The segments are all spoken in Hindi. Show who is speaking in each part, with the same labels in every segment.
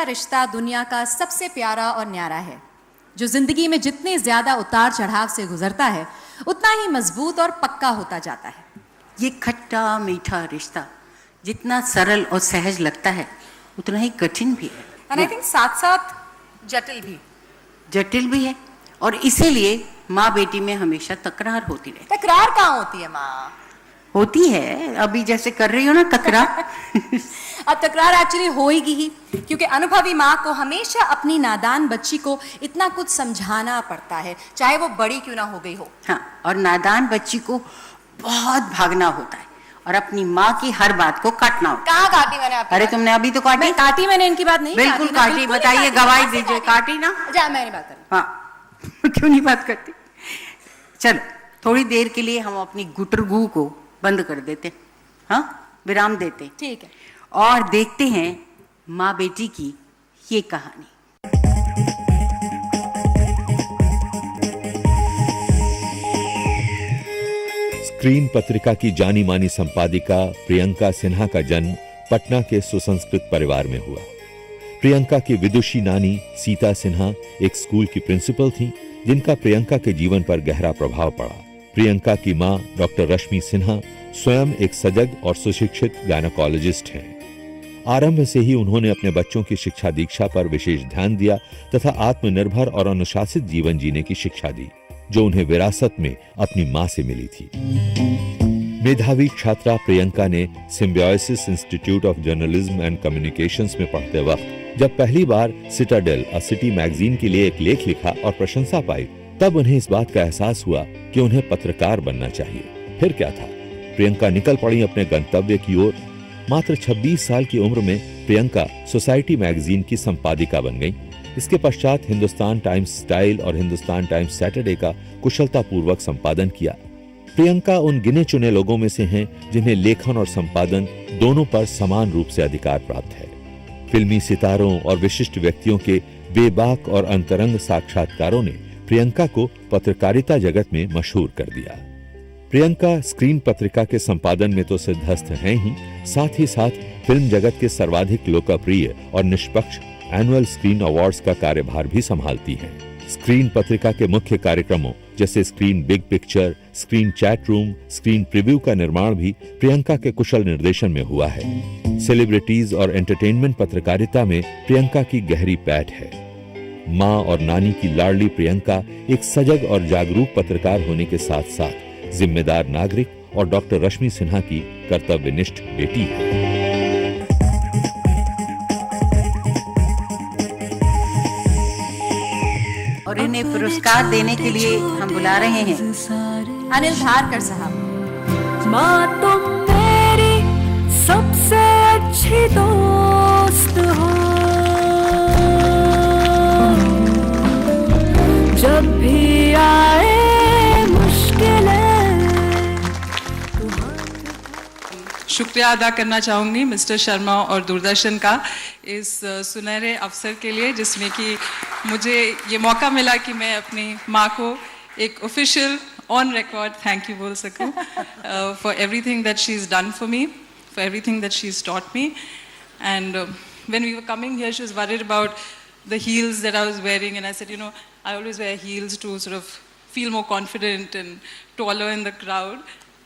Speaker 1: रिश्ता दुनिया का सबसे प्यारा और न्यारा है, जो जिंदगी में जितने ज्यादा उतार चढ़ाव से गुजरता है उतना ही मजबूत और पक्का होता जाता है।
Speaker 2: ये खट्टा मीठा रिश्ता जितना सरल और सहज लगता है उतना ही कठिन भी है,
Speaker 1: एंड आई थिंक साथ साथ जटिल भी
Speaker 2: है। और इसीलिए माँ बेटी में हमेशा तकरार होती रहती।
Speaker 1: तकरार कहाँ होती है माँ?
Speaker 2: होती है, अभी जैसे कर रही हो ना तकरार।
Speaker 1: अब तकरार एक्चुअली होएगी ही, क्योंकि अनुभवी माँ को हमेशा अपनी नादान बच्ची को इतना कुछ समझाना पड़ता है, चाहे वो बड़ी क्यों ना हो गई हो।
Speaker 2: हाँ, और नादान बच्ची को बहुत भागना होता है और अपनी माँ की हर बात को काटना होता है।
Speaker 1: कहाँ काटी मैंने आपकी?
Speaker 2: अरे तुमने अभी तो काटी।
Speaker 1: काटी मैंने इनकी बात नहीं।
Speaker 2: बिल्कुल काटी, बताइए, गवाही दीजिए, काटी ना?
Speaker 1: जा, मैं नहीं बात कर रही।
Speaker 2: हाँ क्यों नहीं बात करती? चलो थोड़ी देर के लिए हम अपनी गुटरगू को बंद कर देते, हाँ, विराम देते,
Speaker 1: ठीक है,
Speaker 2: और देखते हैं माँ बेटी की ये कहानी।
Speaker 3: स्क्रीन पत्रिका की जानी मानी संपादिका प्रियंका सिन्हा का जन्म पटना के सुसंस्कृत परिवार में हुआ। प्रियंका की विदुषी नानी सीता सिन्हा एक स्कूल की प्रिंसिपल थीं, जिनका प्रियंका के जीवन पर गहरा प्रभाव पड़ा। प्रियंका की मां डॉक्टर रश्मि सिन्हा स्वयं एक सजग और सुशिक्षित गायनोकोलॉजिस्ट हैं। आरंभ से ही उन्होंने अपने बच्चों की शिक्षा दीक्षा पर विशेष ध्यान दिया तथा आत्मनिर्भर और अनुशासित जीवन जीने की शिक्षा दी, जो उन्हें विरासत में अपनी मां से मिली थी। मेधावी छात्रा प्रियंका ने symbiosis institute of journalism and communications में पढ़ते वक्त जब पहली बार सिटाडेल और सिटी मैगजीन के लिए एक लेख लिखा और प्रशंसा पाई, तब उन्हें इस बात का एहसास हुआ कि उन्हें पत्रकार बनना चाहिए। फिर क्या था, प्रियंका निकल पड़ी अपने गंतव्य की ओर। मात्र 26 साल की उम्र में प्रियंका सोसाइटी मैगजीन की संपादिका बन गई। इसके पश्चात हिंदुस्तान टाइम्स स्टाइल और हिंदुस्तान टाइम्स सैटरडे का कुशलतापूर्वक संपादन किया। प्रियंका उन गिने चुने लोगों में से हैं जिन्हें लेखन और संपादन दोनों पर समान रूप से अधिकार प्राप्त है। फिल्मी सितारों और विशिष्ट व्यक्तियों के बेबाक और अंतरंग साक्षात्कारों ने प्रियंका को पत्रकारिता जगत में मशहूर कर दिया। प्रियंका स्क्रीन पत्रिका के संपादन में तो सिद्धहस्त हैं ही, साथ ही साथ फिल्म जगत के सर्वाधिक लोकप्रिय और निष्पक्ष एनुअल स्क्रीन अवार्ड्स का कार्यभार भी संभालती हैं। स्क्रीन पत्रिका के मुख्य कार्यक्रमों जैसे screen big picture, screen chat room, screen preview का निर्माण भी प्रियंका के कुशल निर्देशन में हुआ है। सेलिब्रिटीज और एंटरटेनमेंट पत्रकारिता में प्रियंका की गहरी पैठ है। मां और नानी की लाडली प्रियंका एक सजग और जागरूक पत्रकार होने के साथ साथ जिम्मेदार नागरिक और डॉक्टर रश्मि सिन्हा की कर्तव्यनिष्ठ बेटी है।
Speaker 2: और इन्हें पुरस्कार देने के लिए हम बुला रहे हैं
Speaker 1: अनिल धारकर साहब।
Speaker 4: माँ तुम मेरी सबसे अच्छी दोस्त हो, जब भी आए मुश्किलें।
Speaker 5: शुक्रिया अदा करना चाहूँगी मिस्टर शर्मा और दूरदर्शन का इस सुनहरे अवसर के लिए, जिसमें कि मुझे ये मौका मिला कि मैं अपनी माँ को एक official on record thank you बोल सकूँ for everything that she is done for me, for everything that she is taught me. And when we were coming here, she was worried about the heels that I was wearing, and I said, you know, I always wear heels to sort of feel more confident and taller in the crowd.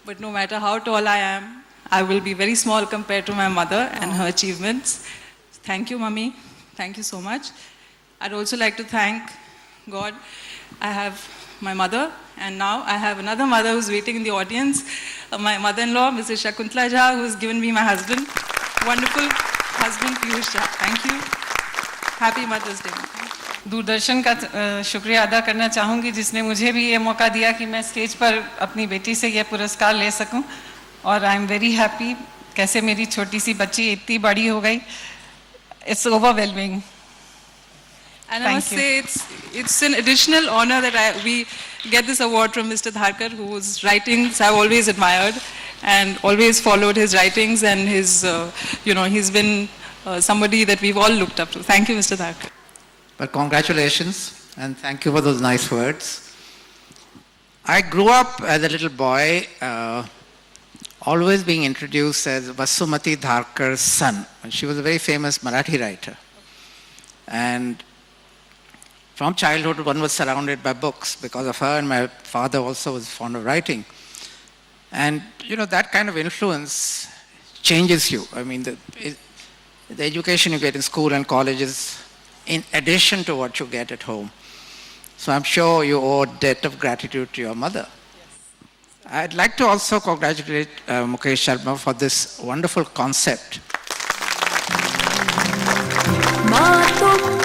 Speaker 5: But no matter how tall I am, I will be very small compared to my mother and her achievements. Thank you, Mummy. Thank you so much. I'd also like to thank God. I have my mother, and now I have another mother who's waiting in the audience, my mother-in-law, Mrs. Shakuntala Jha, who's given me my husband. Wonderful husband, Piyush Jha. Thank you. Happy Mother's Day.
Speaker 6: Doordarshan का शुक्रिया अदा करना चाहूँगी, जिसने मुझे भी ये मौका दिया कि मैं स्टेज पर अपनी बेटी से ये पुरस्कार ले सकूँ, और आई एम वेरी हैप्पी. कैसे मेरी छोटी सी बच्ची इतनी बड़ी हो गई, it's overwhelming.
Speaker 5: And I must say, it's an additional honor that we get this award from Mr. Dharkar, whose writings I've always admired and always followed his writings, and his, he's been somebody that we've all looked up to. Thank you, Mr. Dharkar.
Speaker 7: Well, congratulations, and thank you for those nice words. I grew up as a little boy, always being introduced as Vasumati Dharkar's son. And she was a very famous Marathi writer. And from childhood, one was surrounded by books because of her, and my father also was fond of writing. And, that kind of influence changes you. I mean, the education you get in school and college is in addition to what you get at home. So I'm sure you owe a debt of gratitude to your mother. Yes. I'd like to also congratulate Mukesh Sharma for this wonderful concept.
Speaker 4: माँ तुम